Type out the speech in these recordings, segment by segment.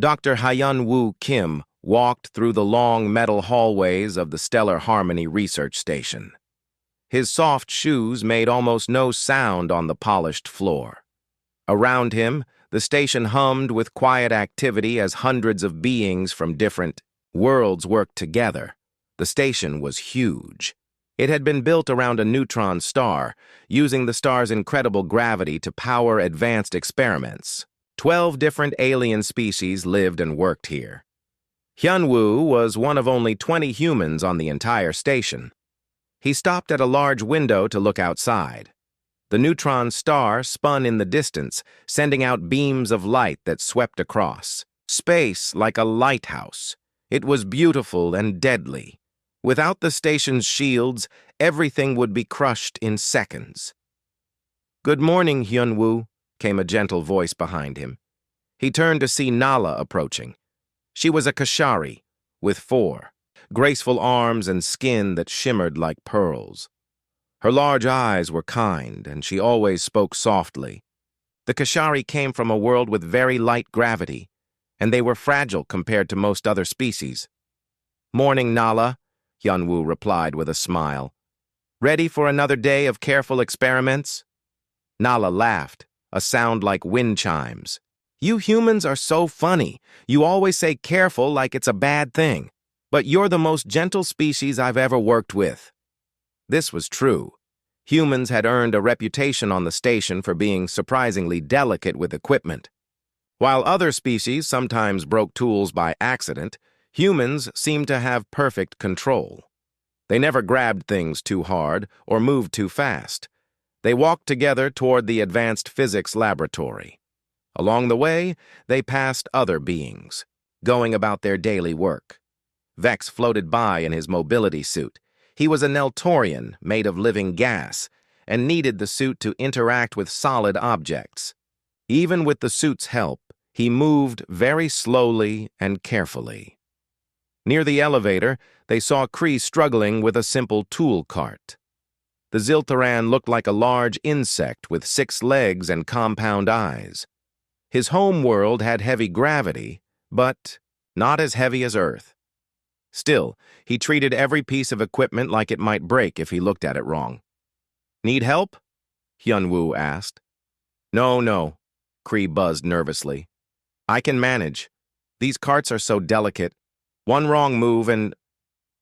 Dr. Hyun-woo Kim walked through the long metal hallways of the Stellar Harmony Research Station. His soft shoes made almost no sound on the polished floor. Around him, the station hummed with quiet activity as hundreds of beings from different worlds worked together. The station was huge. It had been built around a neutron star, using the star's incredible gravity to power advanced experiments. 12 different alien species lived and worked here. Hyun-woo was one of only 20 humans on the entire station. He stopped at a large window to look outside. The neutron star spun in the distance, sending out beams of light that swept across space like a lighthouse. It was beautiful and deadly. Without the station's shields, everything would be crushed in seconds. "Good morning, Hyun-woo," came a gentle voice behind him. He turned to see Nala approaching. She was a Kashari, with 4 graceful arms and skin that shimmered like pearls. Her large eyes were kind, and she always spoke softly. The Kashari came from a world with very light gravity, and they were fragile compared to most other species. "Morning, Nala," Hyun-woo replied with a smile. "Ready for another day of careful experiments?" Nala laughed, a sound like wind chimes. "You humans are so funny. You always say careful like it's a bad thing. But you're the most gentle species I've ever worked with." This was true. Humans had earned a reputation on the station for being surprisingly delicate with equipment. While other species sometimes broke tools by accident, humans seemed to have perfect control. They never grabbed things too hard or moved too fast. They walked together toward the advanced physics laboratory. Along the way, they passed other beings, going about their daily work. Vex floated by in his mobility suit. He was a Neltorian made of living gas and needed the suit to interact with solid objects. Even with the suit's help, he moved very slowly and carefully. Near the elevator, they saw Kree struggling with a simple tool cart. The Ziltaran looked like a large insect with 6 legs and compound eyes. His home world had heavy gravity, but not as heavy as Earth. Still, he treated every piece of equipment like it might break if he looked at it wrong. "Need help?" Hyun-woo asked. No, Kree buzzed nervously. "I can manage. These carts are so delicate. One wrong move and—"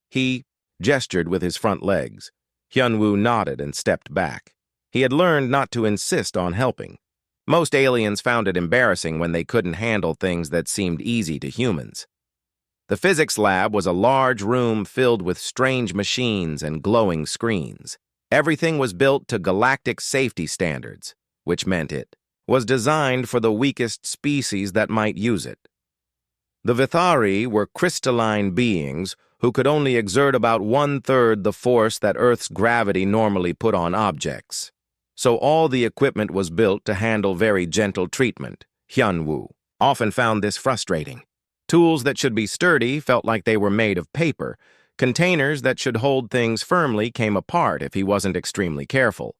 He gestured with his front legs. Hyun-woo nodded and stepped back. He had learned not to insist on helping. Most aliens found it embarrassing when they couldn't handle things that seemed easy to humans. The physics lab was a large room filled with strange machines and glowing screens. Everything was built to galactic safety standards, which meant it was designed for the weakest species that might use it. The Vithari were crystalline beings who could only exert about 1/3 the force that Earth's gravity normally put on objects. So all the equipment was built to handle very gentle treatment. Hyun-woo often found this frustrating. Tools that should be sturdy felt like they were made of paper. Containers that should hold things firmly came apart if he wasn't extremely careful.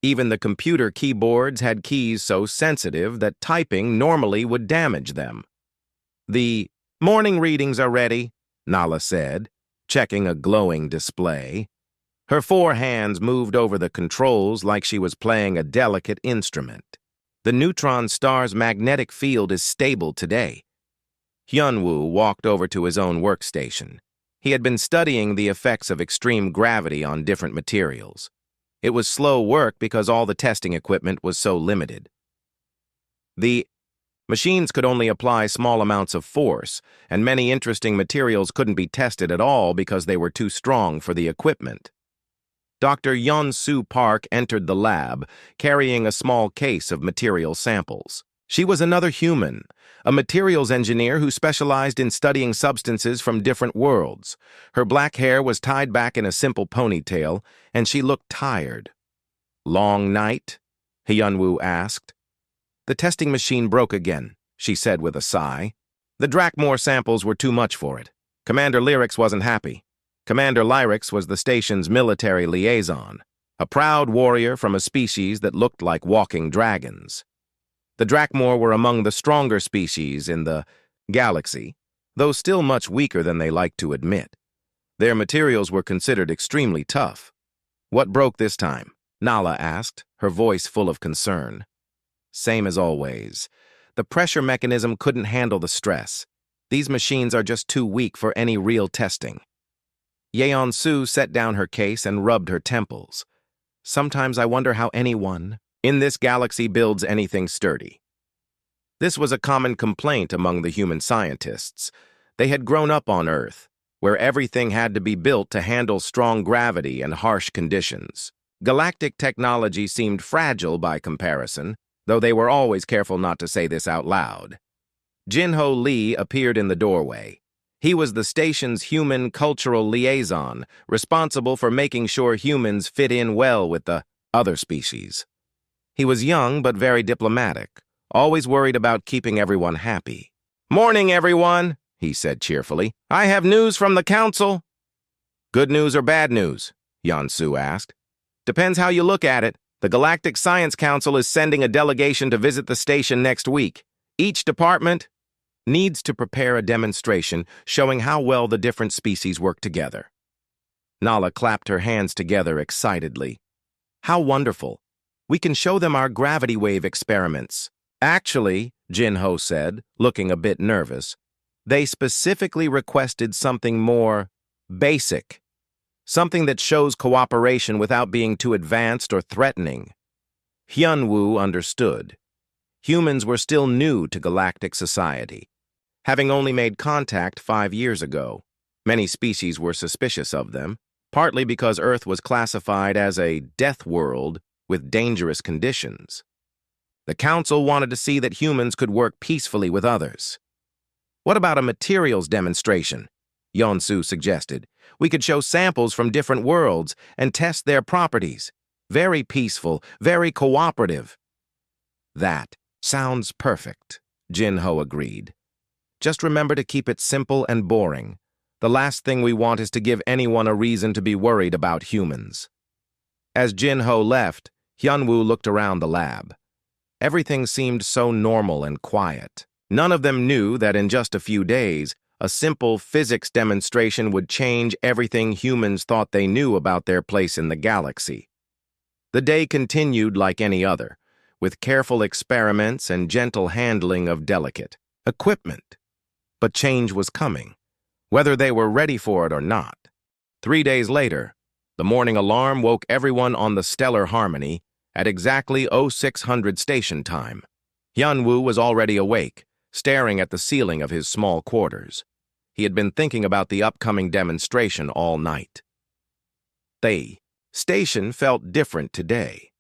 Even the computer keyboards had keys so sensitive that typing normally would damage them. "The morning readings are ready," Nala said, checking a glowing display. Her 4 hands moved over the controls like she was playing a delicate instrument. "The neutron star's magnetic field is stable today." Hyun-woo walked over to his own workstation. He had been studying the effects of extreme gravity on different materials. It was slow work because all the testing equipment was so limited. The machines could only apply small amounts of force, and many interesting materials couldn't be tested at all because they were too strong for the equipment. Dr. Yeon-soo Park entered the lab, carrying a small case of material samples. She was another human, a materials engineer who specialized in studying substances from different worlds. Her black hair was tied back in a simple ponytail, and she looked tired. "Long night?" Hyun-woo asked. "The testing machine broke again," she said with a sigh. "The Drakmor samples were too much for it. Commander Lyrics wasn't happy. Commander Lyrics was the station's military liaison, a proud warrior from a species that looked like walking dragons. The Drakmor were among the stronger species in the galaxy, though still much weaker than they liked to admit. Their materials were considered extremely tough. What broke this time? Nala asked, her voice full of concern. Same as always. The pressure mechanism couldn't handle the stress. These machines are just too weak for any real testing. Yeon-su set down her case and rubbed her temples. Sometimes I wonder how anyone in this galaxy builds anything sturdy. This was a common complaint among the human scientists. They had grown up on Earth, where everything had to be built to handle strong gravity and harsh conditions. Galactic technology seemed fragile by comparison, though they were always careful not to say this out loud. Jin-Ho Lee appeared in the doorway. He was the station's human cultural liaison, responsible for making sure humans fit in well with the other species. He was young but very diplomatic, always worried about keeping everyone happy. "Morning, everyone," he said cheerfully. "I have news from the council." "Good news or bad news?" Yeon-su asked. "Depends how you look at it. The Galactic Science Council is sending a delegation to visit the station next week. Each department needs to prepare a demonstration showing how well the different species work together." Nala clapped her hands together excitedly. "How wonderful. We can show them our gravity wave experiments." "Actually," Jin-Ho said, looking a bit nervous, "they specifically requested something more basic. Something that shows cooperation without being too advanced or threatening." Hyun-woo understood. Humans were still new to galactic society, having only made contact 5 years ago. Many species were suspicious of them, partly because Earth was classified as a death world with dangerous conditions. The Council wanted to see that humans could work peacefully with others. "What about a materials demonstration?" Yeon-su suggested. "We could show samples from different worlds and test their properties. Very peaceful, very cooperative." "That sounds perfect," Jin-Ho agreed. "Just remember to keep it simple and boring. The last thing we want is to give anyone a reason to be worried about humans." As Jin-Ho left, Hyun-woo looked around the lab. Everything seemed so normal and quiet. None of them knew that in just a few days, a simple physics demonstration would change everything humans thought they knew about their place in the galaxy. The day continued like any other, with careful experiments and gentle handling of delicate equipment. But change was coming, whether they were ready for it or not. 3 days later, the morning alarm woke everyone on the Stellar Harmony at exactly 0600 station time. Hyun-woo was already awake, staring at the ceiling of his small quarters. He had been thinking about the upcoming demonstration all night. The station felt different today.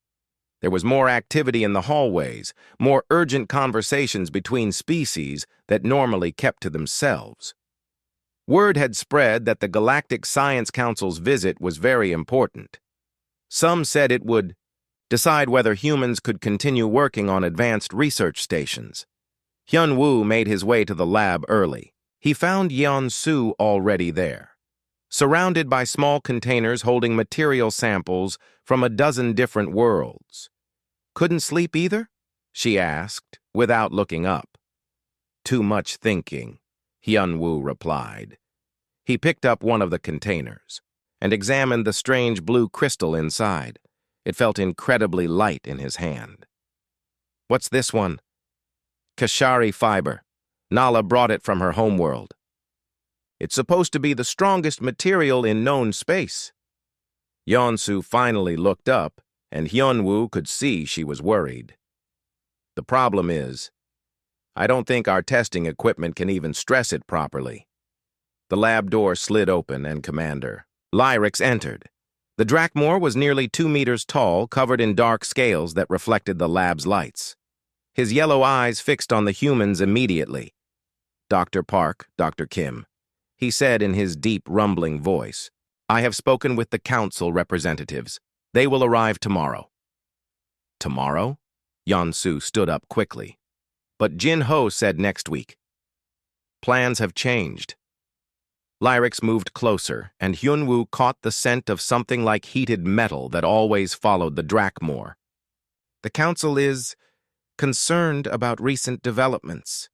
There was more activity in the hallways, more urgent conversations between species that normally kept to themselves. Word had spread that the Galactic Science Council's visit was very important. Some said it would decide whether humans could continue working on advanced research stations. Hyun-woo made his way to the lab early. He found Yeon-su already there, surrounded by small containers holding material samples from a dozen different worlds. "Couldn't sleep either?" she asked, without looking up. "Too much thinking," Hyun-woo replied. He picked up one of the containers and examined the strange blue crystal inside. It felt incredibly light in his hand. "What's this one?" "Kashari fiber. Nala brought it from her homeworld. It's supposed to be the strongest material in known space." Yeon-su finally looked up, and Hyun-woo could see she was worried. "The problem is, I don't think our testing equipment can even stress it properly." The lab door slid open, and Commander Lyrics entered. The Drakmor was nearly 2 meters tall, covered in dark scales that reflected the lab's lights. His yellow eyes fixed on the humans immediately. "Dr. Park, Dr. Kim," he said in his deep, rumbling voice, "I have spoken with the council representatives. They will arrive tomorrow." "Tomorrow?" Yeon-su stood up quickly. "But Jin-Ho said next week." "Plans have changed." Lyrics moved closer, and Hyun-woo caught the scent of something like heated metal that always followed the Drakmor. "The council is concerned about recent developments.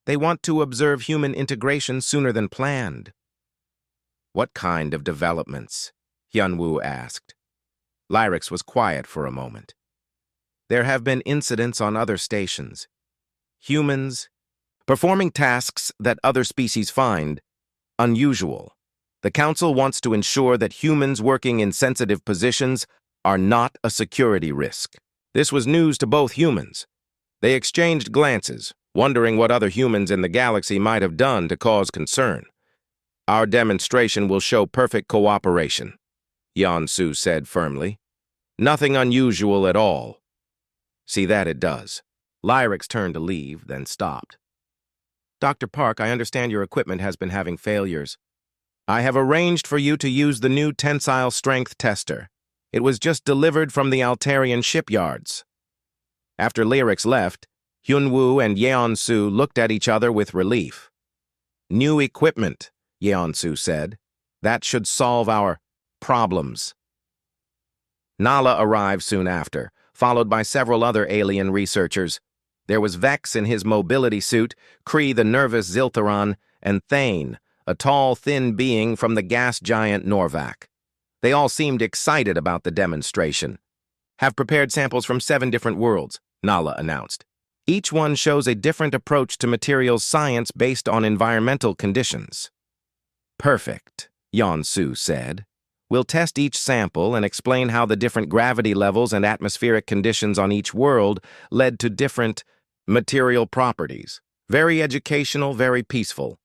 They want to observe human integration sooner than planned. What kind of developments? Hyunwoo asked. Lyrix was quiet for a moment. There have been incidents on other stations. Humans performing tasks that other species find unusual. The Council wants to ensure that humans working in sensitive positions are not a security risk. This was news to both humans. They exchanged glances, wondering what other humans in the galaxy might have done to cause concern. Our demonstration will show perfect cooperation, Yeon-su said firmly. Nothing unusual at all. See that it does. Lyrix turned to leave, then stopped. Dr. Park, I understand your equipment has been having failures. I have arranged for you to use the new tensile strength tester. It was just delivered from the Altarian shipyards. After Lyrix left, Hyunwoo and Yeon-su looked at each other with relief. New equipment, Yeon-su said. That should solve our problems. Nala arrived soon after, followed by several other alien researchers. There was Vex in his mobility suit, Kree the nervous Ziltharon, and Thane, a tall, thin being from the gas giant Norvac. They all seemed excited about the demonstration. Have prepared samples from 7 different worlds, Nala announced. Each one shows a different approach to materials science based on environmental conditions. Perfect, Yeon-su said. We'll test each sample and explain how the different gravity levels and atmospheric conditions on each world led to different material properties. Very educational, very peaceful.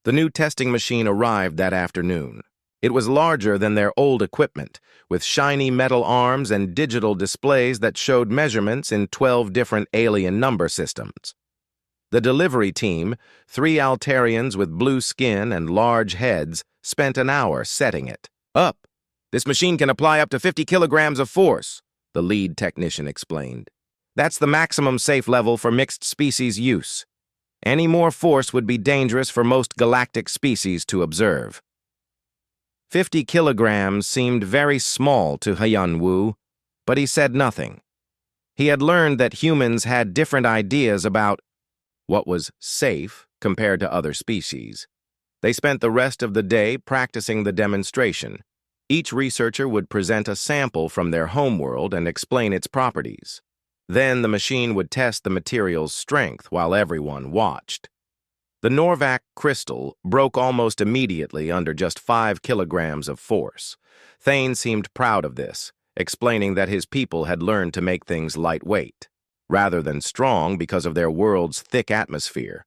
The new testing machine arrived that afternoon. It was larger than their old equipment, with shiny metal arms and digital displays that showed measurements in 12 different alien number systems. The delivery team, 3 Altarians with blue skin and large heads, spent an hour setting it up. This machine can apply up to 50 kilograms of force, the lead technician explained. That's the maximum safe level for mixed species use. Any more force would be dangerous for most galactic species to observe. 50 kilograms seemed very small to Hyunwoo, but he said nothing. He had learned that humans had different ideas about what was safe compared to other species. They spent the rest of the day practicing the demonstration. Each researcher would present a sample from their homeworld and explain its properties. Then the machine would test the material's strength while everyone watched. The Norvac crystal broke almost immediately under just 5 kilograms of force. Thane seemed proud of this, explaining that his people had learned to make things lightweight, rather than strong because of their world's thick atmosphere.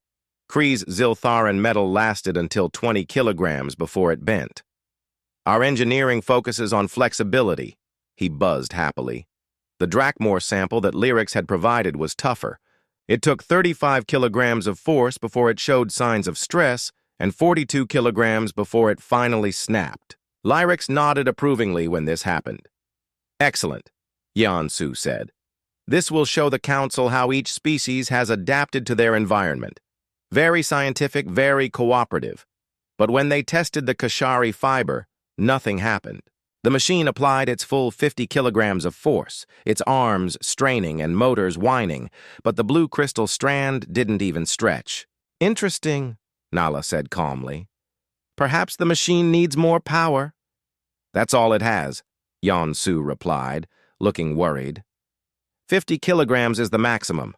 Kree's Ziltharan metal lasted until 20 kilograms before it bent. Our engineering focuses on flexibility, he buzzed happily. The Drakmor sample that Lyrix had provided was tougher. It took 35 kilograms of force before it showed signs of stress, and 42 kilograms before it finally snapped. Lyrix nodded approvingly when this happened. Excellent, Yeon-su said. This will show the Council how each species has adapted to their environment. Very scientific, very cooperative. But when they tested the Kashari fiber, nothing happened. The machine applied its full 50 kilograms of force, its arms straining and motors whining, but the blue crystal strand didn't even stretch. Interesting, Nala said calmly. Perhaps the machine needs more power. That's all it has, Yeon-su replied, looking worried. 50 kilograms is the maximum.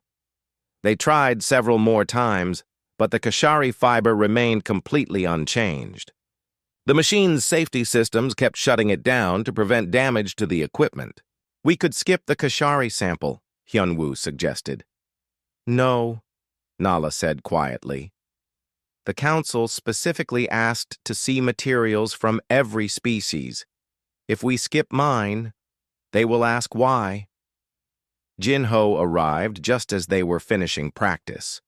They tried several more times, but the Kashari fiber remained completely unchanged. The machine's safety systems kept shutting it down to prevent damage to the equipment. We could skip the Kashari sample, Hyunwoo suggested. No, Nala said quietly. The Council specifically asked to see materials from every species. If we skip mine, they will ask why. Jinho arrived just as they were finishing practice.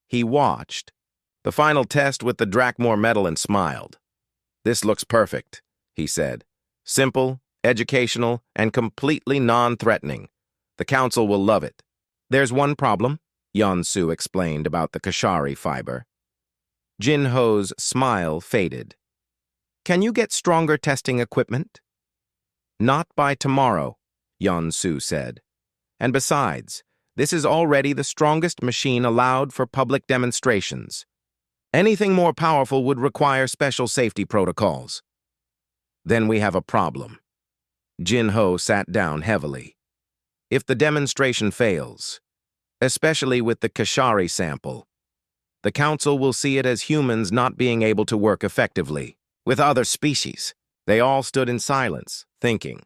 He watched the final test with the Drakmor metal and smiled. This looks perfect, he said. Simple, educational, and completely non-threatening. The Council will love it. There's one problem, Yeon-su explained about the Kashari fiber. Jinho's smile faded. Can you get stronger testing equipment? Not by tomorrow, Yeon-su said. And besides, This is already the strongest machine allowed for public demonstrations. Anything more powerful would require special safety protocols. Then we have a problem. Jin-Ho sat down heavily. If the demonstration fails, especially with the Kashari sample, the Council will see it as humans not being able to work effectively with other species. They all stood in silence, thinking.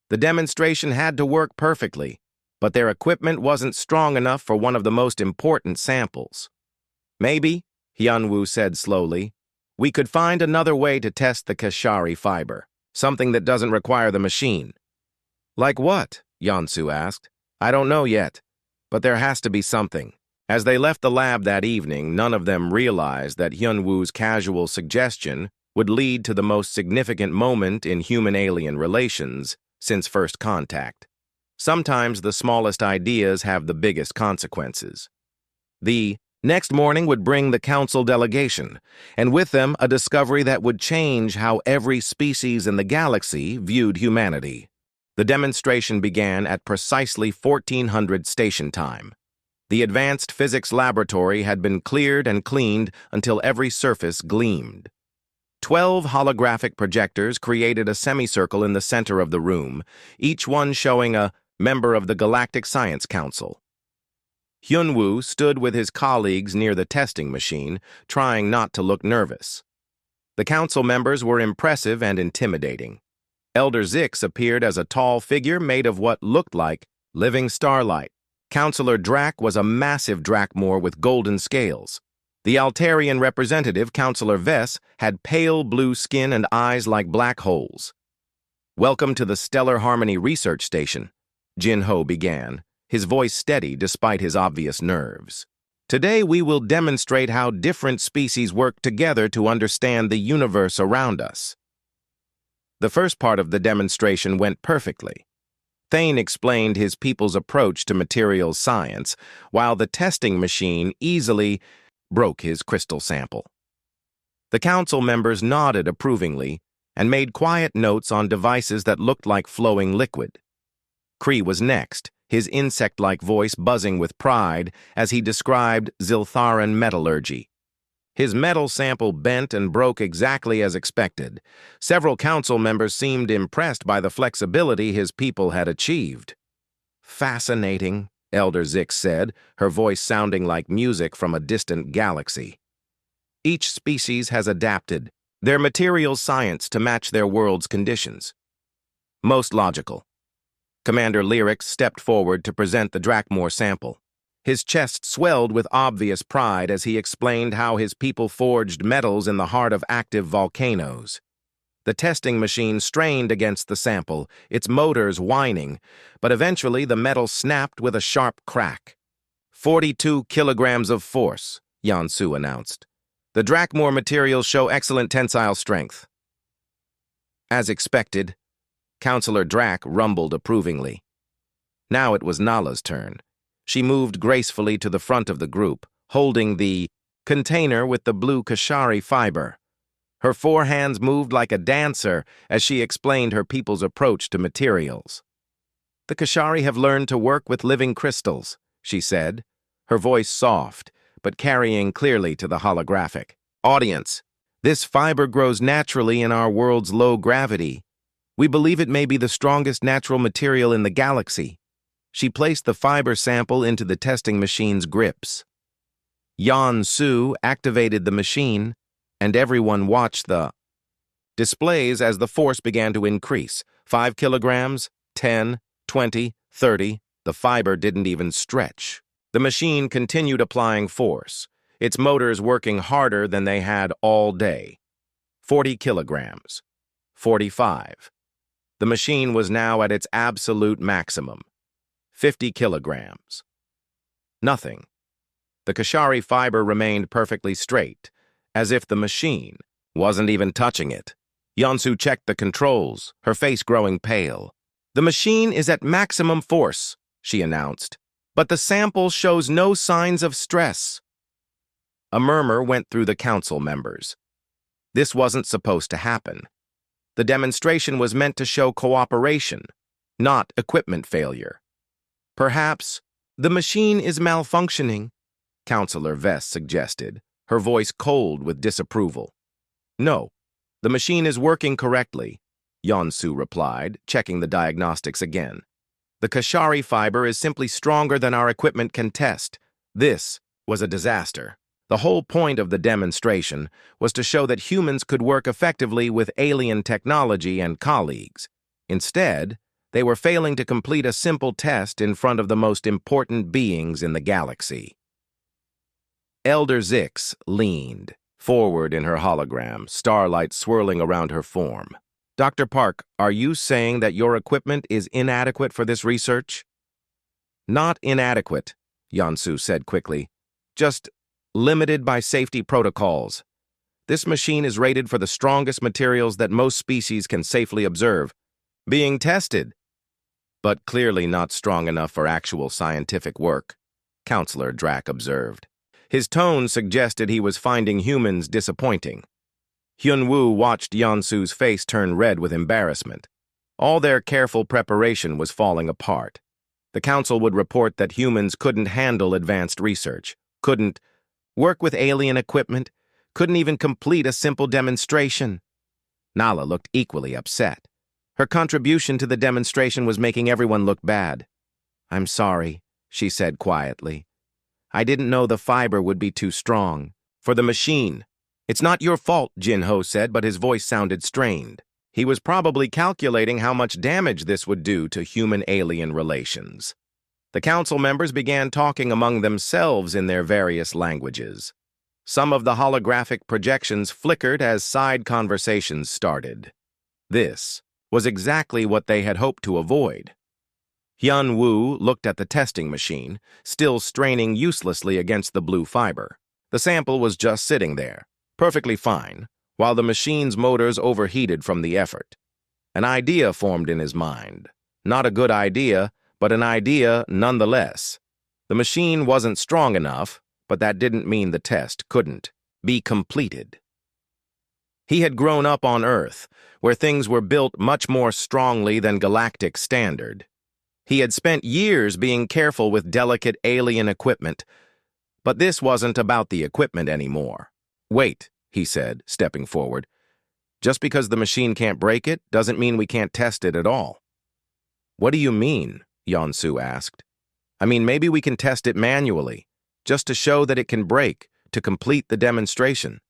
The demonstration had to work perfectly, but their equipment wasn't strong enough for one of the most important samples. Maybe, Hyunwoo said slowly, we could find another way to test the Kashari fiber, something that doesn't require the machine. Like what? Yeonsu asked. I don't know yet, but there has to be something. As they left the lab that evening, none of them realized that Hyunwoo's casual suggestion would lead to the most significant moment in human-alien relations since first contact. Sometimes the smallest ideas have the biggest consequences. The next morning would bring the Council delegation, and with them a discovery that would change how every species in the galaxy viewed humanity. The demonstration began at precisely 1400 station time. The advanced physics laboratory had been cleared and cleaned until every surface gleamed. 12 holographic projectors created a semicircle in the center of the room, each one showing a member of the Galactic Science Council. Hyunwoo stood with his colleagues near the testing machine, trying not to look nervous. The council members were impressive and intimidating. Elder Zix appeared as a tall figure made of what looked like living starlight. Counselor Drac was a massive Dracmore with golden scales. The Altarian representative, Counselor Vess, had pale blue skin and eyes like black holes. Welcome to the Stellar Harmony Research Station, Jin-Ho began, his voice steady despite his obvious nerves. Today we will demonstrate how different species work together to understand the universe around us. The first part of the demonstration went perfectly. Thane explained his people's approach to materials science, while the testing machine easily broke his crystal sample. The council members nodded approvingly and made quiet notes on devices that looked like flowing liquid. Kree was next, his insect-like voice buzzing with pride as he described Ziltharan metallurgy. His metal sample bent and broke exactly as expected. Several council members seemed impressed by the flexibility his people had achieved. Fascinating, Elder Zix said, her voice sounding like music from a distant galaxy. Each species has adapted their materials science to match their world's conditions. Most logical. Commander Lyric stepped forward to present the Dracmore sample. His chest swelled with obvious pride as he explained how his people forged metals in the heart of active volcanoes. The testing machine strained against the sample, its motors whining, but eventually the metal snapped with a sharp crack. 42 kilograms of force, Yeonsu announced. The Dracmore materials show excellent tensile strength. As expected, Counselor Drac rumbled approvingly. Now it was Nala's turn. She moved gracefully to the front of the group, holding the container with the blue Kashari fiber. Her four hands moved like a dancer as she explained her people's approach to materials. The Kashari have learned to work with living crystals, she said, her voice soft, but carrying clearly to the holographic audience. This fiber grows naturally in our world's low gravity. We believe it may be the strongest natural material in the galaxy. She placed the fiber sample into the testing machine's grips. Yeonsu activated the machine, and everyone watched the displays as the force began to increase. 5 kilograms, 10, 20, 30. The fiber didn't even stretch. The machine continued applying force, its motors working harder than they had all day. 40 kilograms, 45. The machine was now at its absolute maximum. 50 kilograms. Nothing. The Kashari fiber remained perfectly straight, as if the machine wasn't even touching it. Yeonsu checked the controls, her face growing pale. The machine is at maximum force, she announced, but the sample shows no signs of stress. A murmur went through the council members. This wasn't supposed to happen. The demonstration was meant to show cooperation, not equipment failure. Perhaps The machine is malfunctioning, Counselor Vest suggested, her voice cold with disapproval. No, the machine is working correctly, Yonsu replied, checking the diagnostics again. The Kashari fiber is simply stronger than our equipment can test. This was a disaster. The whole point of the demonstration was to show that humans could work effectively with alien technology and colleagues. Instead, they were failing to complete a simple test in front of the most important beings in the galaxy. Elder Zix leaned forward in her hologram, starlight swirling around her form. Dr. Park, are you saying that your equipment is inadequate for this research? Not inadequate, Yonsu said quickly. Just limited by safety protocols. This machine is rated for the strongest materials that most species can safely observe. Being tested, but clearly not strong enough for actual scientific work, Counselor Drac observed. His tone suggested he was finding humans disappointing. Hyunwoo watched Yonsu's face turn red with embarrassment. All their careful preparation was falling apart. The council would report that humans couldn't handle advanced research, couldn't work with alien equipment, couldn't even complete a simple demonstration. Nala looked equally upset. Her contribution to the demonstration was making everyone look bad. I'm sorry, she said quietly. I didn't know the fiber would be too strong. For the machine. It's not your fault, Jinho said, but his voice sounded strained. He was probably calculating how much damage this would do to human-alien relations. The council members began talking among themselves in their various languages. Some of the holographic projections flickered as side conversations started. This was exactly what they had hoped to avoid. Hyun-woo looked at the testing machine, still straining uselessly against the blue fiber. The sample was just sitting there, perfectly fine, while the machine's motors overheated from the effort. An idea formed in his mind. Not a good idea, but an idea nonetheless. The machine wasn't strong enough, but that didn't mean the test couldn't be completed. He had grown up on Earth, where things were built much more strongly than galactic standard. He had spent years being careful with delicate alien equipment, but this wasn't about the equipment anymore. Wait, he said, stepping forward. Just because the machine can't break it doesn't mean we can't test it at all. What do you mean? Yonsu asked. I mean, maybe we can test it manually, just to show that it can break, to complete the demonstration.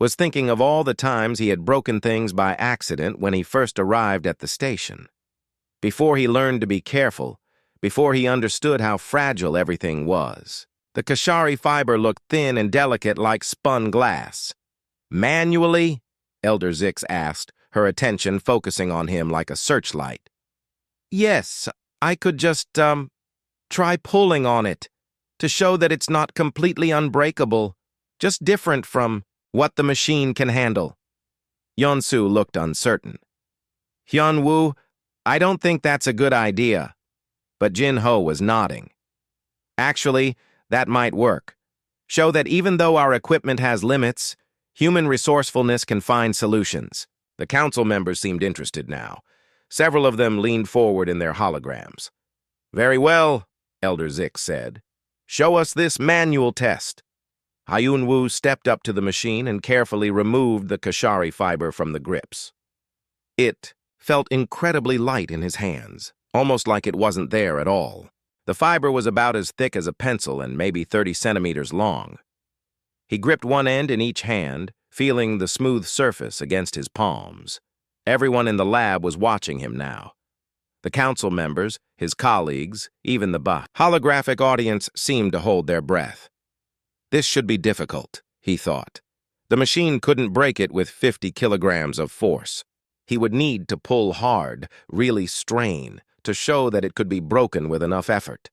Was thinking of all the times he had broken things by accident when he first arrived at the station. Before he learned to be careful, before he understood how fragile everything was. The Kashari fiber looked thin and delicate like spun glass. Manually? Elder Zix asked, her attention focusing on him like a searchlight. Yes, I could just, try pulling on it, to show that it's not completely unbreakable, just different from what the machine can handle. Yonsu looked uncertain. Hyunwoo, I don't think that's a good idea. But Jinho was nodding. Actually, that might work. Show that even though our equipment has limits, human resourcefulness can find solutions. The council members seemed interested now. Several of them leaned forward in their holograms. Very well, Elder Zix said. Show us this manual test. Hyunwoo stepped up to the machine and carefully removed the Kashari fiber from the grips. It felt incredibly light in his hands, almost like it wasn't there at all. The fiber was about as thick as a pencil and maybe 30 centimeters long. He gripped one end in each hand, feeling the smooth surface against his palms. Everyone in the lab was watching him now. The council members, his colleagues, even the holographic audience seemed to hold their breath. This should be difficult, he thought. The machine couldn't break it with 50 kilograms of force. He would need to pull hard, really strain, to show that it could be broken with enough effort.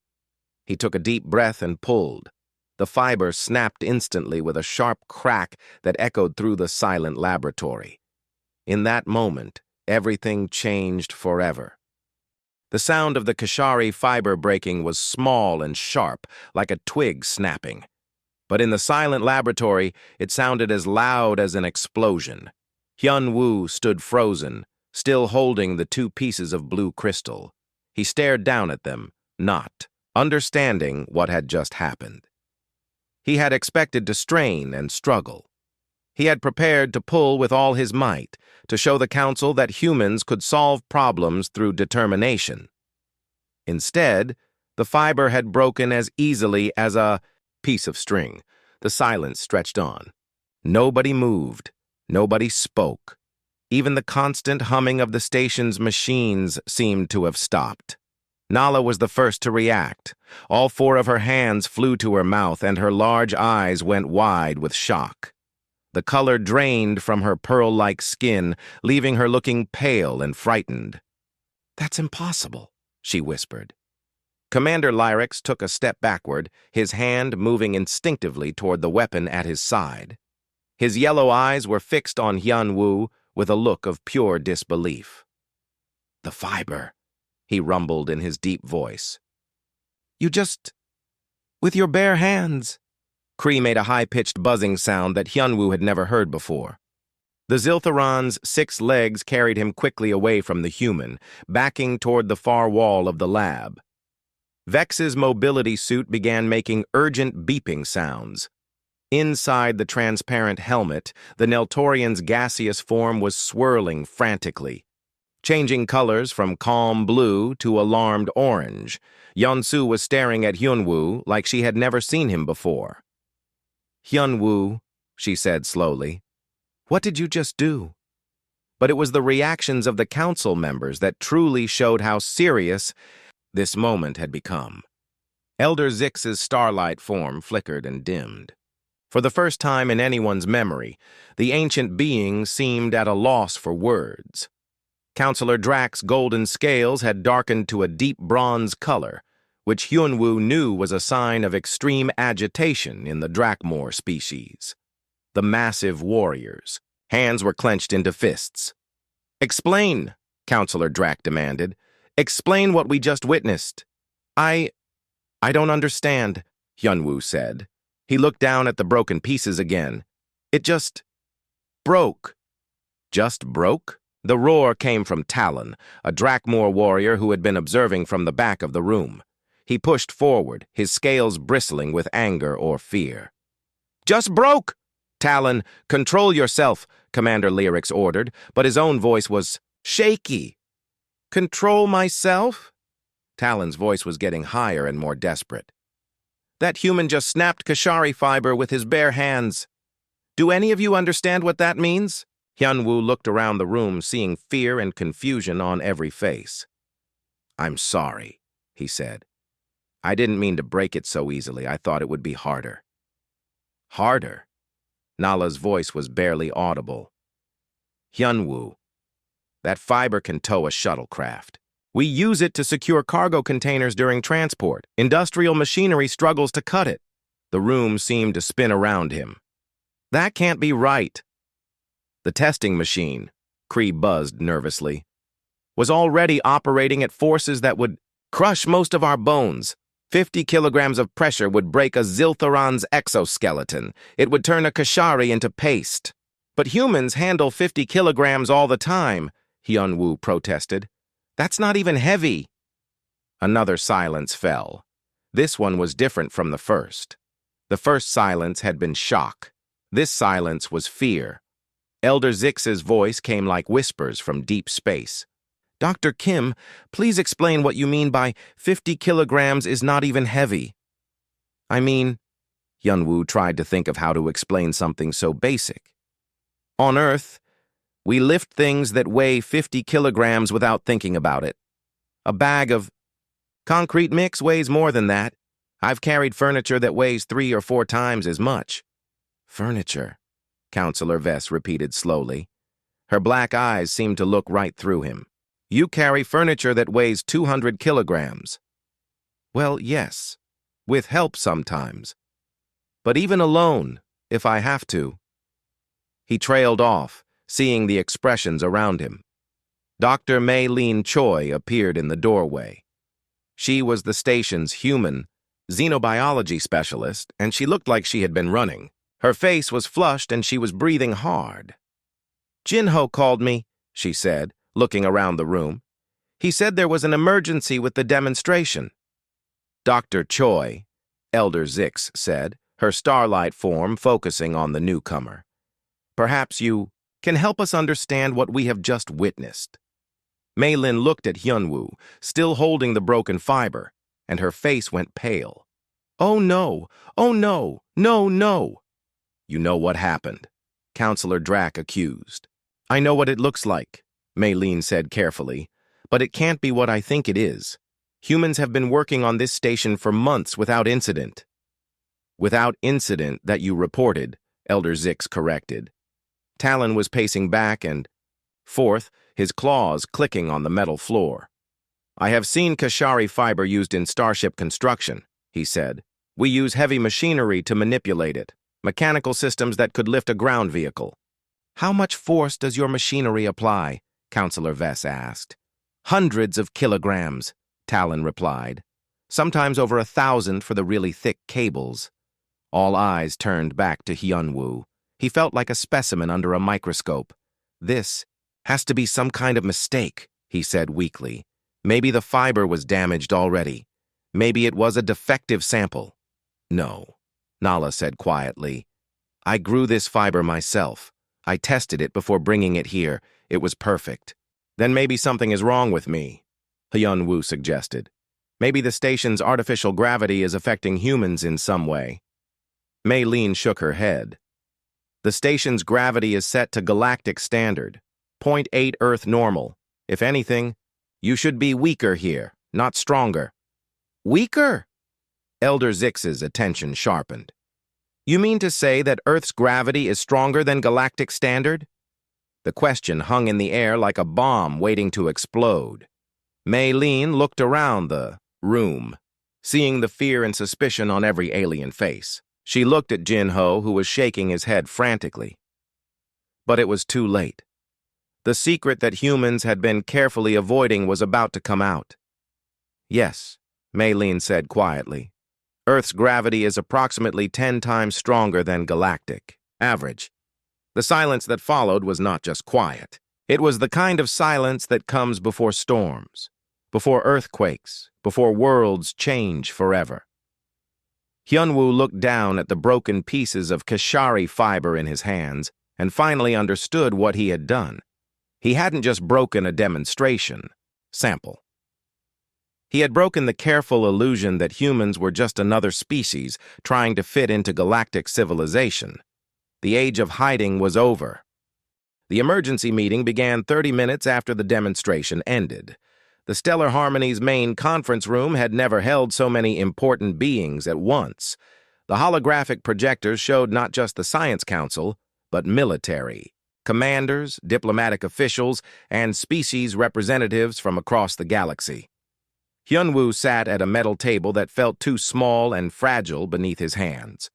He took a deep breath and pulled. The fiber snapped instantly with a sharp crack that echoed through the silent laboratory. In that moment, everything changed forever. The sound of the Kashari fiber breaking was small and sharp, like a twig snapping. But in the silent laboratory, it sounded as loud as an explosion. Hyunwoo stood frozen, still holding the two pieces of blue crystal. He stared down at them, not understanding what had just happened. He had expected to strain and struggle. He had prepared to pull with all his might to show the council that humans could solve problems through determination. Instead, the fiber had broken as easily as a piece of string. The silence stretched on. Nobody moved. Nobody spoke. Even the constant humming of the station's machines seemed to have stopped. Nala was the first to react. All four of her hands flew to her mouth, and her large eyes went wide with shock. The color drained from her pearl-like skin, leaving her looking pale and frightened. "That's impossible," she whispered. Commander Lyrax took a step backward, his hand moving instinctively toward the weapon at his side. His yellow eyes were fixed on Hyun-woo with a look of pure disbelief. "The fiber," he rumbled in his deep voice. "You just... with your bare hands." Kree made a high-pitched buzzing sound that Hyun-woo had never heard before. The Ziltharon's 6 legs carried him quickly away from the human, backing toward the far wall of the lab. Vex's mobility suit began making urgent beeping sounds. Inside the transparent helmet, the Neltorian's gaseous form was swirling frantically, changing colors from calm blue to alarmed orange. Yeon-su was staring at Hyun-woo like she had never seen him before. "Hyun-woo," she said slowly, "what did you just do?" But it was the reactions of the council members that truly showed how serious this moment had become. Elder Zix's starlight form flickered and dimmed. For the first time in anyone's memory, the ancient being seemed at a loss for words. Counselor Drax's golden scales had darkened to a deep bronze color, which Hyun-woo knew was a sign of extreme agitation in the Drakmor species. The massive warriors. Hands were clenched into fists. "Explain," Counselor Drax demanded. "Explain what we just witnessed." I don't understand," Hyun-woo said. He looked down at the broken pieces again. "It just broke." "Just broke?" The roar came from Talon, a Drakmor warrior who had been observing from the back of the room. He pushed forward, his scales bristling with anger or fear. "Just broke!" "Talon, control yourself," Commander Lyrax ordered, but his own voice was shaky. "Control myself?" Talon's voice was getting higher and more desperate. "That human just snapped Kashari fiber with his bare hands. Do any of you understand what that means?" Hyun-woo looked around the room, seeing fear and confusion on every face. "I'm sorry," he said. "I didn't mean to break it so easily. I thought it would be harder." "Harder?" Nala's voice was barely audible. "Hyun-woo, that fiber can tow a shuttlecraft. We use it to secure cargo containers during transport. Industrial machinery struggles to cut it." The room seemed to spin around him. "That can't be right." The testing machine, Kree buzzed nervously, was already operating at forces that would crush most of our bones. 50 kilograms of pressure would break a Ziltharon's exoskeleton. It would turn a Kashari into paste. "But humans handle 50 kilograms all the time," Hyun-woo protested. "That's not even heavy." Another silence fell. This one was different from the first. The first silence had been shock. This silence was fear. Elder Zix's voice came like whispers from deep space. "Dr. Kim, please explain what you mean by 50 kilograms is not even heavy." "I mean," Hyun-woo tried to think of how to explain something so basic. "On Earth, we lift things that weigh 50 kilograms without thinking about it. A bag of concrete mix weighs more than that. I've carried furniture that weighs 3 or 4 times as much." "Furniture," Counselor Vess repeated slowly. Her black eyes seemed to look right through him. "You carry furniture that weighs 200 kilograms. "Well, yes, with help sometimes. But even alone, if I have to." He trailed off, seeing the expressions around him. Dr. Mei-Lin Choi appeared in the doorway. She was the station's human xenobiology specialist, and she looked like she had been running. Her face was flushed and she was breathing hard. "Jinho called me," she said, looking around the room. "He said there was an emergency with the demonstration." Dr. Choi, Elder Zix said, her starlight form focusing on the newcomer. Perhaps you can help us understand what we have just witnessed. Mei Lin looked at Hyunwoo, still holding the broken fiber, and her face went pale. Oh no! Oh no! No, no! You know what happened, Counselor Drack accused. I know what it looks like, Mei Lin said carefully, but it can't be what I think it is. Humans have been working on this station for months without incident. Without incident that you reported, Elder Zix corrected. Talon was pacing back and forth, his claws clicking on the metal floor. I have seen Kashari fiber used in starship construction, he said. We use heavy machinery to manipulate it, mechanical systems that could lift a ground vehicle. How much force does your machinery apply? Counselor Vess asked. Hundreds of kilograms, Talon replied. Sometimes over 1,000 for the really thick cables. All eyes turned back to Hyunwoo. He felt like a specimen under a microscope. This has to be some kind of mistake, he said weakly. Maybe the fiber was damaged already. Maybe it was a defective sample. No, Nala said quietly. I grew this fiber myself. I tested it before bringing it here. It was perfect. Then maybe something is wrong with me, Hyunwoo suggested. Maybe the station's artificial gravity is affecting humans in some way. Mei Lin shook her head. The station's gravity is set to galactic standard, 0.8 Earth normal. If anything, you should be weaker here, not stronger. Weaker? Elder Zix's attention sharpened. You mean to say that Earth's gravity is stronger than galactic standard? The question hung in the air like a bomb waiting to explode. Mei Lin looked around the room, seeing the fear and suspicion on every alien face. She looked at Jin-Ho, who was shaking his head frantically. But it was too late. The secret that humans had been carefully avoiding was about to come out. Yes, Mei Lin said quietly. Earth's gravity is approximately 10 times stronger than galactic average. The silence that followed was not just quiet. It was the kind of silence that comes before storms, before earthquakes, before worlds change forever. Hyunwoo looked down at the broken pieces of Kashari fiber in his hands and finally understood what he had done. He hadn't just broken a demonstration sample. He had broken the careful illusion that humans were just another species trying to fit into galactic civilization. The age of hiding was over. The emergency meeting began 30 minutes after the demonstration ended. The Stellar Harmony's main conference room had never held so many important beings at once. The holographic projectors showed not just the Science Council, but military, commanders, diplomatic officials, and species representatives from across the galaxy. Hyunwoo sat at a metal table that felt too small and fragile beneath his hands.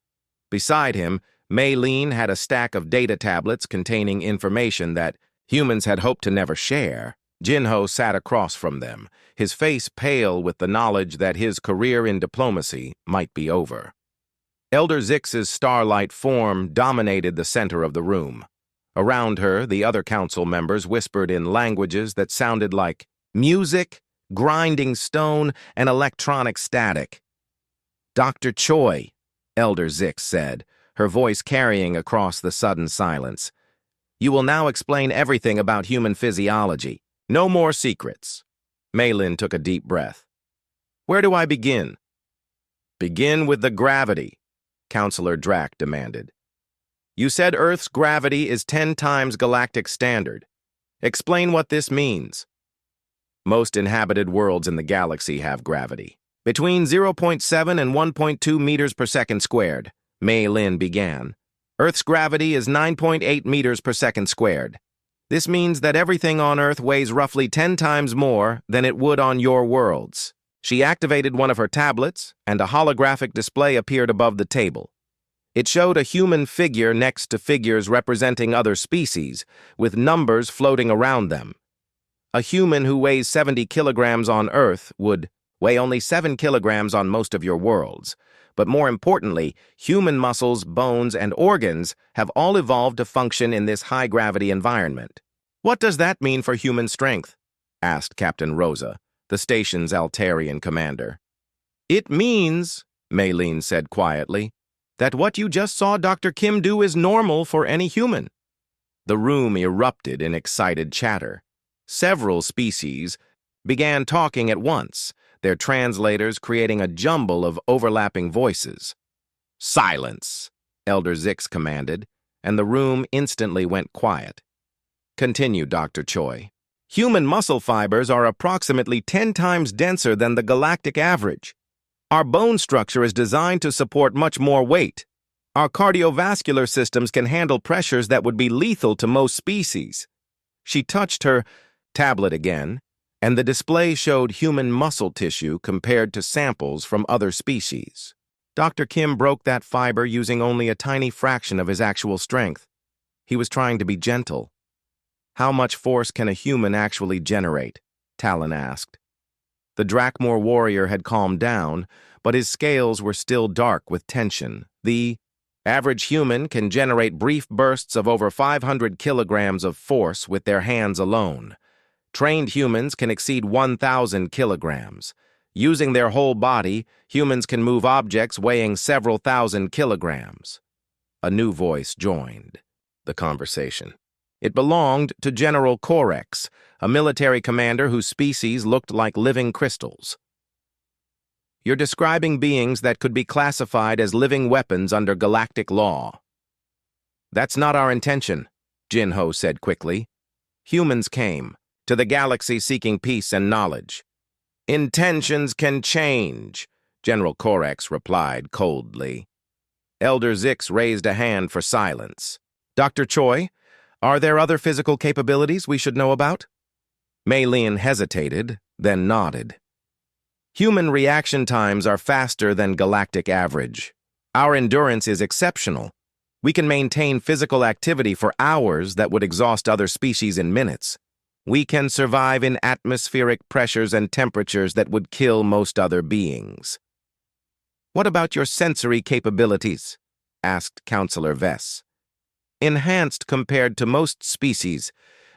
Beside him, Mei Lin had a stack of data tablets containing information that humans had hoped to never share. Jin-Ho sat across from them, his face pale with the knowledge that his career in diplomacy might be over. Elder Zix's starlight form dominated the center of the room. Around her, the other council members whispered in languages that sounded like music, grinding stone, and electronic static. Dr. Choi, Elder Zix said, her voice carrying across the sudden silence. You will now explain everything about human physiology. No more secrets. Mei Lin took a deep breath. Where do I begin? Begin with the gravity, Counselor Drack demanded. You said Earth's gravity is 10 times galactic standard. Explain what this means. Most inhabited worlds in the galaxy have gravity. Between 0.7 and 1.2 meters per second squared, Mei Lin began. Earth's gravity is 9.8 meters per second squared. This means that everything on Earth weighs roughly 10 times more than it would on your worlds. She activated one of her tablets, and a holographic display appeared above the table. It showed a human figure next to figures representing other species, with numbers floating around them. A human who weighs 70 kilograms on Earth would weigh only 7 kilograms on most of your worlds. But more importantly, human muscles, bones, and organs have all evolved to function in this high-gravity environment. What does that mean for human strength? Asked Captain Rosa, the station's Altarian commander. It means, Maylene said quietly, that what you just saw Dr. Kim do is normal for any human. The room erupted in excited chatter. Several species began talking at once, their translators creating a jumble of overlapping voices. "Silence," Elder Zix commanded, and the room instantly went quiet. Continued Dr. Choi. "Human muscle fibers are approximately 10 times denser than the galactic average. Our bone structure is designed to support much more weight. Our cardiovascular systems can handle pressures that would be lethal to most species." She touched her tablet again, and the display showed human muscle tissue compared to samples from other species. Dr. Kim broke that fiber using only a tiny fraction of his actual strength. He was trying to be gentle. "How much force can a human actually generate?" Talon asked. The Drakmor warrior had calmed down, but his scales were still dark with tension. "The average human can generate brief bursts of over 500 kilograms of force with their hands alone. Trained humans can exceed 1,000 kilograms. Using their whole body, humans can move objects weighing several thousand kilograms." A new voice joined the conversation. It belonged to General Corex, a military commander whose species looked like living crystals. "You're describing beings that could be classified as living weapons under galactic law." "That's not our intention," Jinho said quickly. "Humans came to the galaxy seeking peace and knowledge." "Intentions can change," General Corex replied coldly. Elder Zix raised a hand for silence. "Dr. Choi, are there other physical capabilities we should know about?" Maylene hesitated, then nodded. "Human reaction times are faster than galactic average. Our endurance is exceptional. We can maintain physical activity for hours that would exhaust other species in minutes. We can survive in atmospheric pressures and temperatures that would kill most other beings." "What about your sensory capabilities?" asked Counselor Vess. "Enhanced compared to most species,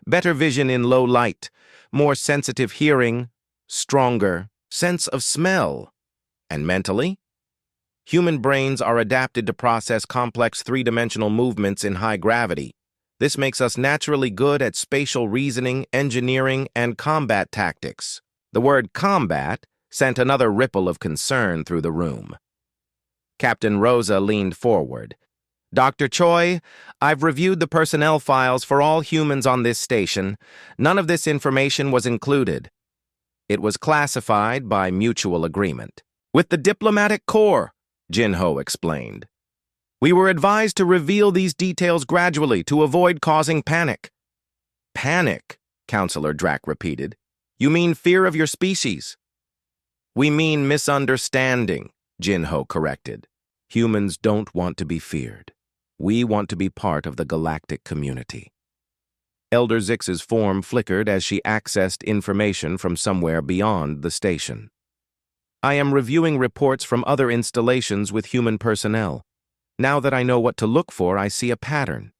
better vision in low light, more sensitive hearing, stronger sense of smell. And mentally? Human brains are adapted to process complex three-dimensional movements in high gravity. This makes us naturally good at spatial reasoning, engineering, and combat tactics." The word combat sent another ripple of concern through the room. Captain Rosa leaned forward. "Dr. Choi, I've reviewed the personnel files for all humans on this station. None of this information was included. It was classified by mutual agreement." "With the diplomatic corps," Jinho explained. "We were advised to reveal these details gradually to avoid causing panic." "Panic," Counselor Drack repeated. "You mean fear of your species?" "We mean misunderstanding," Jinho corrected. "Humans don't want to be feared. We want to be part of the galactic community." Elder Zix's form flickered as she accessed information from somewhere beyond the station. "I am reviewing reports from other installations with human personnel. Now that I know what to look for, I see a pattern."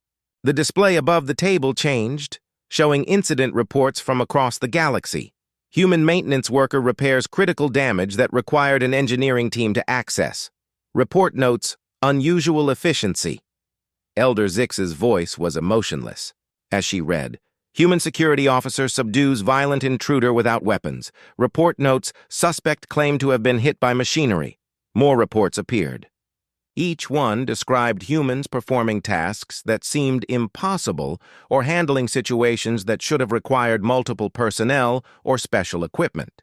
The display above the table changed, showing incident reports from across the galaxy. Human maintenance worker repairs critical damage that required an engineering team to access. Report notes, unusual efficiency. Elder Zix's voice was emotionless as she read, "Human security officer subdues violent intruder without weapons. Report notes, suspect claimed to have been hit by machinery." More reports appeared. Each one described humans performing tasks that seemed impossible or handling situations that should have required multiple personnel or special equipment.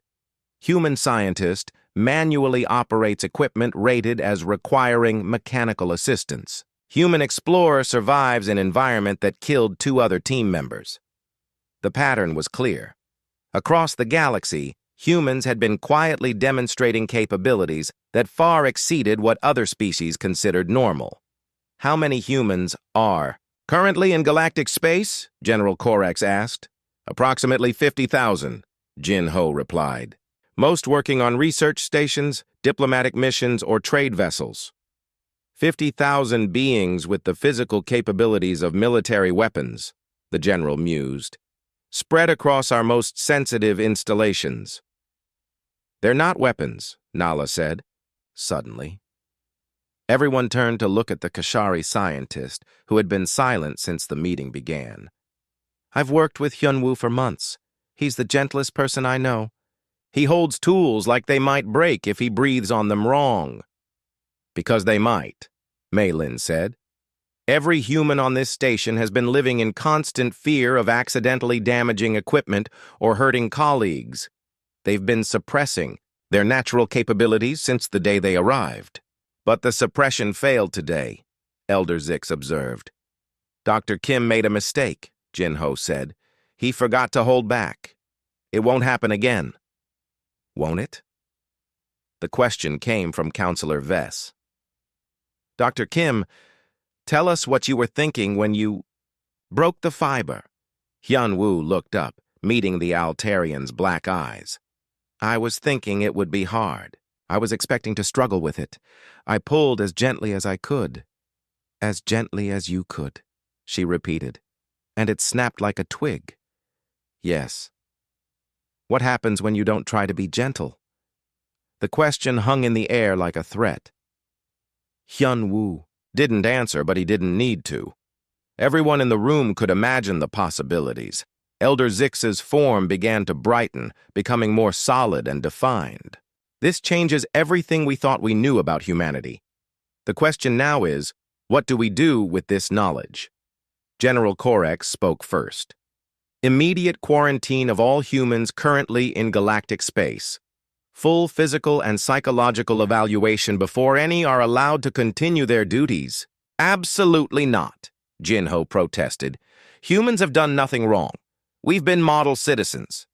Human scientist manually operates equipment rated as requiring mechanical assistance. Human explorer survives an environment that killed 2 other team members. The pattern was clear. Across the galaxy, humans had been quietly demonstrating capabilities that far exceeded what other species considered normal. "How many humans are currently in galactic space?" General Corex asked. "Approximately 50,000, Jinho replied. "Most working on research stations, diplomatic missions, or trade vessels." 50,000 beings with the physical capabilities of military weapons, the general mused, spread across our most sensitive installations. "They're not weapons," Nala said, suddenly. Everyone turned to look at the Kashari scientist, who had been silent since the meeting began. I've worked with Hyunwoo for months. He's the gentlest person I know. He holds tools like they might break if he breathes on them wrong. Because they might, Mei Lin said. Every human on this station has been living in constant fear of accidentally damaging equipment or hurting colleagues. They've been suppressing their natural capabilities since the day they arrived. But the suppression failed today, Elder Zix observed. Dr. Kim made a mistake, Jinho said. He forgot to hold back. It won't happen again. Won't it? The question came from Counselor Vess. Dr. Kim, tell us what you were thinking when you broke the fiber. Hyunwoo looked up, meeting the Altarian's black eyes. I was thinking it would be hard. I was expecting to struggle with it. I pulled as gently as I could. As gently as you could, she repeated. And it snapped like a twig. Yes. What happens when you don't try to be gentle? The question hung in the air like a threat. Hyunwoo didn't answer, but he didn't need to. Everyone in the room could imagine the possibilities. Elder Zix's form began to brighten, becoming more solid and defined. This changes everything we thought we knew about humanity. The question now is, what do we do with this knowledge? General Korex spoke first. Immediate quarantine of all humans currently in galactic space. Full physical and psychological evaluation before any are allowed to continue their duties. Absolutely not, Jinho protested. Humans have done nothing wrong. We've been model citizens.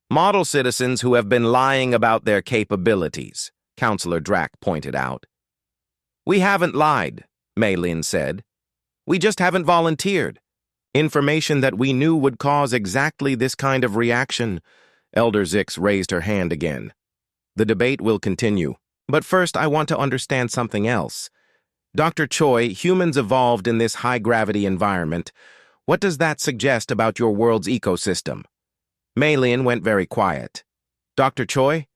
Model citizens who have been lying about their capabilities, Counselor Drack pointed out. We haven't lied, Mei Lin said. We just haven't volunteered. Information that we knew would cause exactly this kind of reaction. Elder Zix raised her hand again. The debate will continue, but first I want to understand something else. Dr. Choi, humans evolved in this high-gravity environment. What does that suggest about your world's ecosystem? Mei Lin went very quiet. Dr. Choi?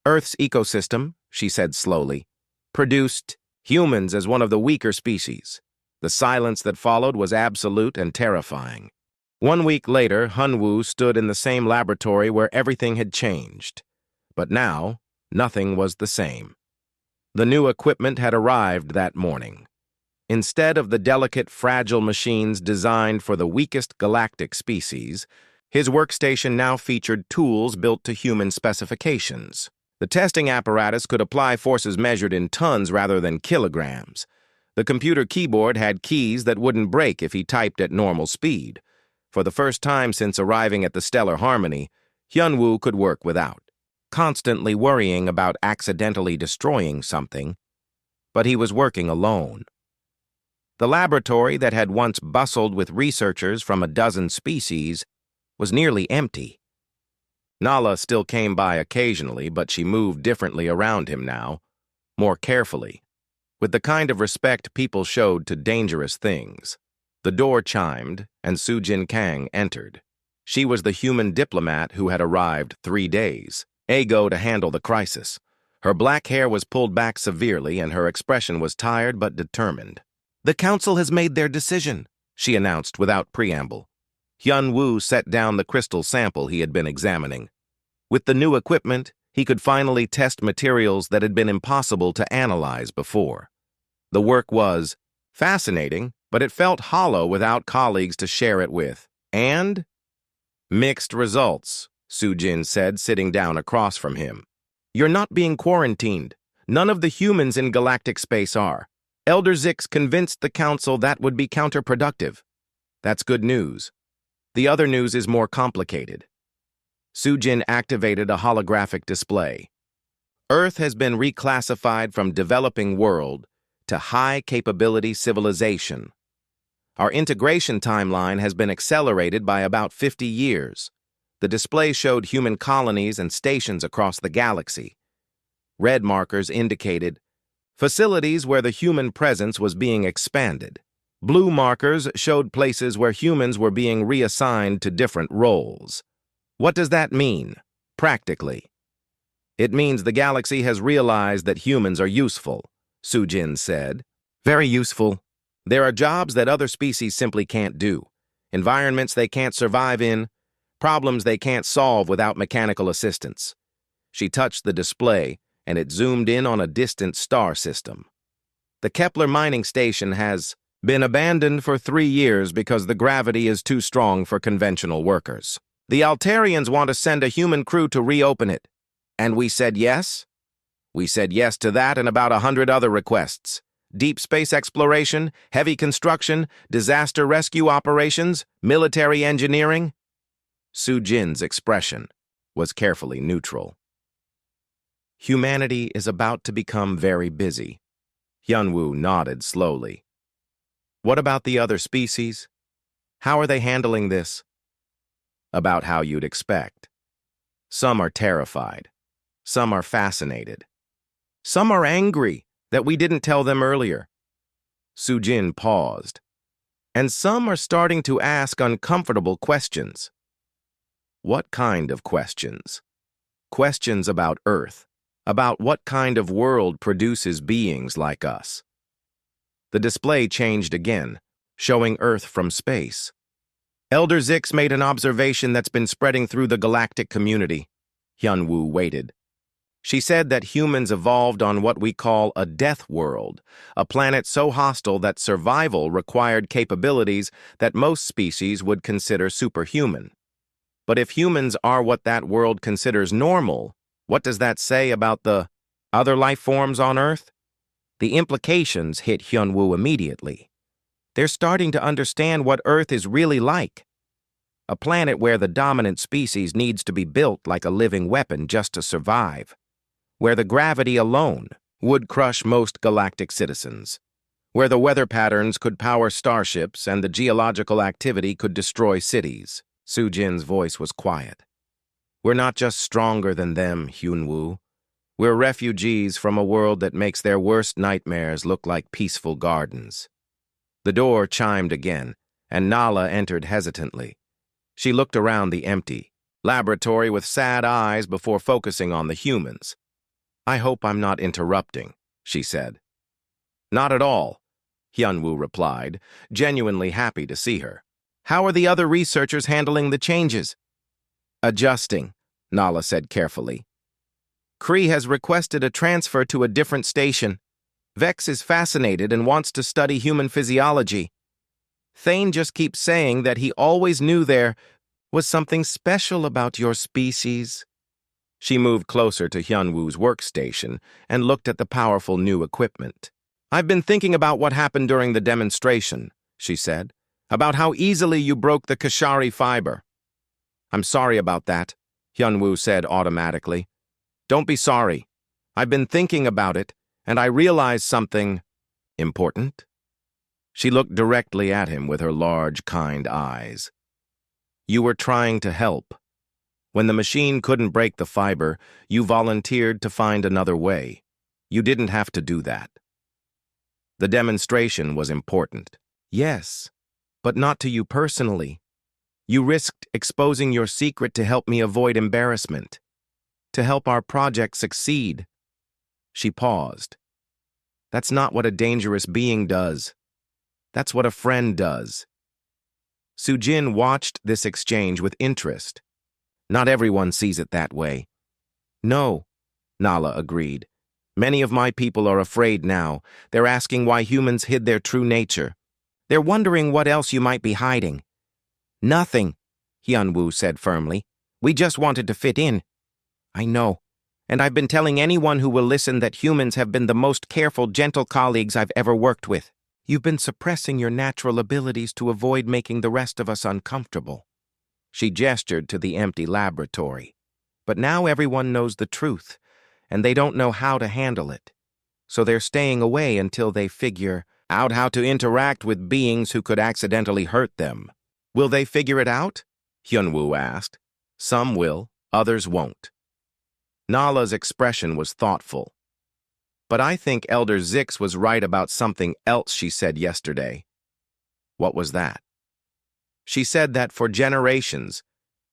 Earth's ecosystem, she said slowly, produced humans as one of the weaker species. The silence that followed was absolute and terrifying. 1 week later, Hyunwoo stood in the same laboratory where everything had changed. But now, nothing was the same. The new equipment had arrived that morning. Instead of the delicate, fragile machines designed for the weakest galactic species, his workstation now featured tools built to human specifications. The testing apparatus could apply forces measured in tons rather than kilograms. The computer keyboard had keys that wouldn't break if he typed at normal speed. For the first time since arriving at the Stellar Harmony, Hyunwoo could work without, constantly worrying about accidentally destroying something. But he was working alone. The laboratory that had once bustled with researchers from a dozen species was nearly empty. Nala still came by occasionally, but she moved differently around him now, more carefully, with the kind of respect people showed to dangerous things. The door chimed, and Sujin Kang entered. She was the human diplomat who had arrived 3 days, ago to handle the crisis. Her black hair was pulled back severely, and her expression was tired but determined. The council has made their decision, she announced without preamble. Hyunwoo set down the crystal sample he had been examining. With the new equipment, he could finally test materials that had been impossible to analyze before. The work was fascinating, but it felt hollow without colleagues to share it with. And mixed results, Sujin said, sitting down across from him. You're not being quarantined. None of the humans in galactic space are. Elder Zix convinced the council that would be counterproductive. That's good news. The other news is more complicated. Sujin activated a holographic display. Earth has been reclassified from developing world to high-capability civilization. Our integration timeline has been accelerated by about 50 years. The display showed human colonies and stations across the galaxy. Red markers indicated facilities where the human presence was being expanded. Blue markers showed places where humans were being reassigned to different roles. What does that mean, practically? It means the galaxy has realized that humans are useful, Sujin said. Very useful. There are jobs that other species simply can't do, environments they can't survive in, problems they can't solve without mechanical assistance. She touched the display, and it zoomed in on a distant star system. The Kepler mining station has been abandoned for 3 years because the gravity is too strong for conventional workers. The Altarians want to send a human crew to reopen it. And we said yes? We said yes to that and about 100 other requests. Deep space exploration, heavy construction, disaster rescue operations, military engineering. Sujin's expression was carefully neutral. Humanity is about to become very busy. Hyunwoo nodded slowly. What about the other species? How are they handling this? About how you'd expect. Some are terrified. Some are fascinated. Some are angry that we didn't tell them earlier. Sujin paused. And some are starting to ask uncomfortable questions. What kind of questions? Questions about Earth, about what kind of world produces beings like us. The display changed again, showing Earth from space. Elder Zix made an observation that's been spreading through the galactic community. Hyunwoo waited. She said that humans evolved on what we call a death world, a planet so hostile that survival required capabilities that most species would consider superhuman. But if humans are what that world considers normal, what does that say about the other life forms on Earth? The implications hit Hyunwoo immediately. They're starting to understand what Earth is really like. A planet where the dominant species needs to be built like a living weapon just to survive. Where the gravity alone would crush most galactic citizens. Where the weather patterns could power starships and the geological activity could destroy cities. Sujin's voice was quiet. We're not just stronger than them, Hyunwoo. We're refugees from a world that makes their worst nightmares look like peaceful gardens. The door chimed again, and Nala entered hesitantly. She looked around the empty laboratory with sad eyes before focusing on the humans. I hope I'm not interrupting, she said. Not at all, Hyunwoo replied, genuinely happy to see her. How are the other researchers handling the changes? Adjusting, Nala said carefully. Kree has requested a transfer to a different station. Vex is fascinated and wants to study human physiology. Thane just keeps saying that he always knew there was something special about your species. She moved closer to Hyunwoo's workstation and looked at the powerful new equipment. I've been thinking about what happened during the demonstration, she said, about how easily you broke the Kashari fiber. I'm sorry about that, Hyunwoo said automatically. Don't be sorry. I've been thinking about it, and I realized something important. She looked directly at him with her large, kind eyes. You were trying to help. When the machine couldn't break the fiber, you volunteered to find another way. You didn't have to do that. The demonstration was important. Yes, but not to you personally. You risked exposing your secret to help me avoid embarrassment, to help our project succeed. She paused. That's not what a dangerous being does. That's what a friend does. Sujin watched this exchange with interest. Not everyone sees it that way. No, Nala agreed. Many of my people are afraid now. They're asking why humans hid their true nature. They're wondering what else you might be hiding. Nothing, Hyunwoo said firmly. We just wanted to fit in. I know, and I've been telling anyone who will listen that humans have been the most careful, gentle colleagues I've ever worked with. You've been suppressing your natural abilities to avoid making the rest of us uncomfortable. She gestured to the empty laboratory. But now everyone knows the truth, and they don't know how to handle it. So they're staying away until they figure out how to interact with beings who could accidentally hurt them. Will they figure it out? Hyunwoo asked. Some will, others won't. Nala's expression was thoughtful. But I think Elder Zix was right about something else she said yesterday. What was that? She said that for generations,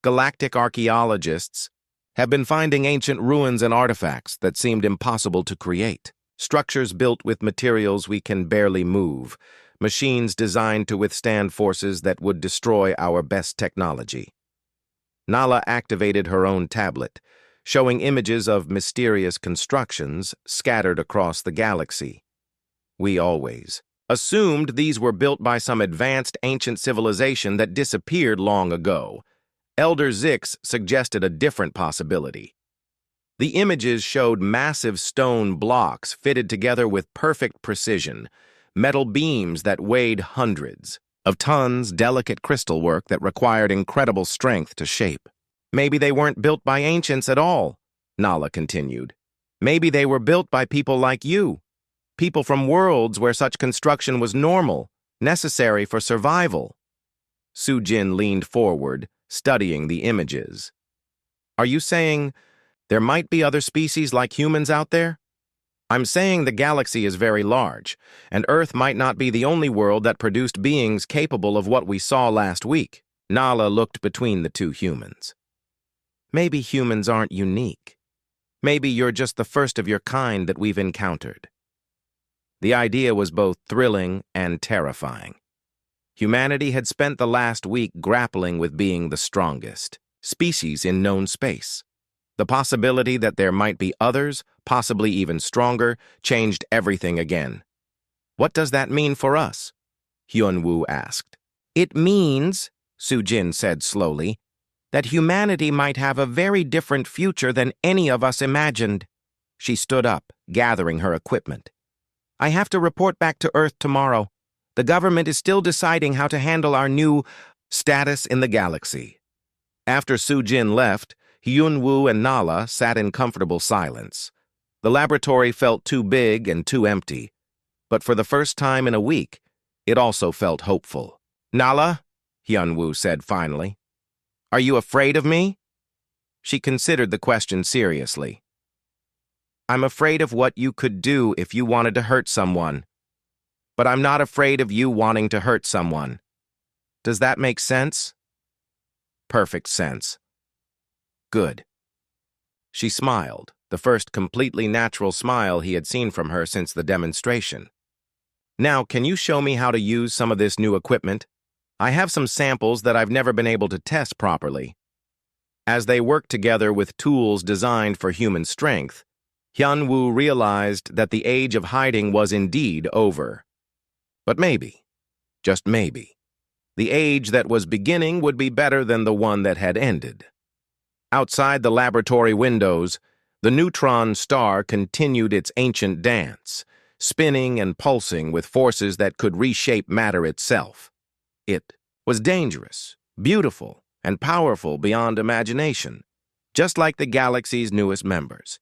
galactic archaeologists have been finding ancient ruins and artifacts that seemed impossible to create. Structures built with materials we can barely move, machines designed to withstand forces that would destroy our best technology. Nala activated her own tablet, showing images of mysterious constructions scattered across the galaxy. We always assumed these were built by some advanced ancient civilization that disappeared long ago. Elder Zix suggested a different possibility. The images showed massive stone blocks fitted together with perfect precision, metal beams that weighed hundreds of tons, delicate crystal work that required incredible strength to shape. Maybe they weren't built by ancients at all, Nala continued. Maybe they were built by people like you, people from worlds where such construction was normal, necessary for survival. Sujin leaned forward, studying the images. Are you saying there might be other species like humans out there? I'm saying the galaxy is very large, and Earth might not be the only world that produced beings capable of what we saw last week. Nala looked between the two humans. Maybe humans aren't unique. Maybe you're just the first of your kind that we've encountered. The idea was both thrilling and terrifying. Humanity had spent the last week grappling with being the strongest species in known space. The possibility that there might be others, possibly even stronger, changed everything again. What does that mean for us? Hyunwoo asked. It means, Sujin said slowly, that humanity might have a very different future than any of us imagined. She stood up, gathering her equipment. I have to report back to Earth tomorrow. The government is still deciding how to handle our new status in the galaxy. After Sujin left, Hyunwoo and Nala sat in comfortable silence. The laboratory felt too big and too empty, but for the first time in a week, it also felt hopeful. Nala, Hyunwoo said finally, are you afraid of me? She considered the question seriously. I'm afraid of what you could do if you wanted to hurt someone. But I'm not afraid of you wanting to hurt someone. Does that make sense? Perfect sense. Good. She smiled, the first completely natural smile he had seen from her since the demonstration. Now, can you show me how to use some of this new equipment? I have some samples that I've never been able to test properly. As they worked together with tools designed for human strength, Hyunwoo realized that the age of hiding was indeed over. But maybe, just maybe, the age that was beginning would be better than the one that had ended. Outside the laboratory windows, the neutron star continued its ancient dance, spinning and pulsing with forces that could reshape matter itself. It was dangerous, beautiful, and powerful beyond imagination, just like the galaxy's newest members.